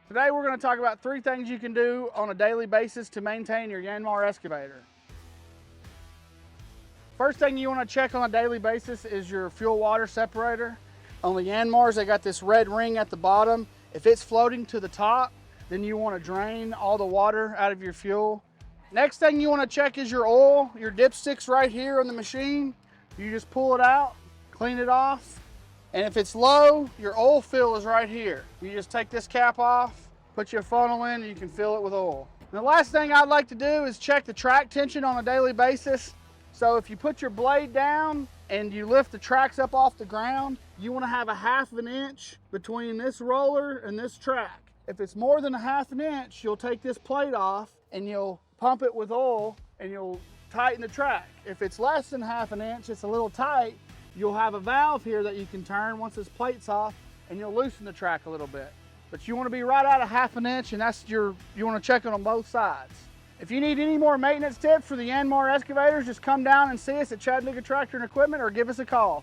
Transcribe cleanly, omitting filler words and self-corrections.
Today we're going to talk about 3 things you can do on a daily basis to maintain your Yanmar excavator. First thing you want to check on a daily basis is your fuel water separator. On the Yanmars, they got this red ring at the bottom. If it's floating to the top, then you want to drain all the water out of your fuel. Next thing you want to check is your oil. Your dipstick's right here on the machine. You just pull it out, clean it off. And if it's low, your oil fill is right here. You just take this cap off, put your funnel in, and you can fill it with oil. And the last thing I'd like to do is check the track tension on a daily basis. So if you put your blade down and you lift the tracks up off the ground, you want to have a 1/2 inch between this roller and this track. If it's more than a 1/2 inch, you'll take this plate off and you'll pump it with oil and you'll tighten the track. If it's less than 1/2 inch, it's a little tight, you'll have a valve here that you can turn once this plate's off and you'll loosen the track a little bit. But you want to be right at a 1/2 inch, and you want to check it on both sides. If you need any more maintenance tips for the Yanmar excavators, just come down and see us at Chattanooga Tractor and Equipment or give us a call.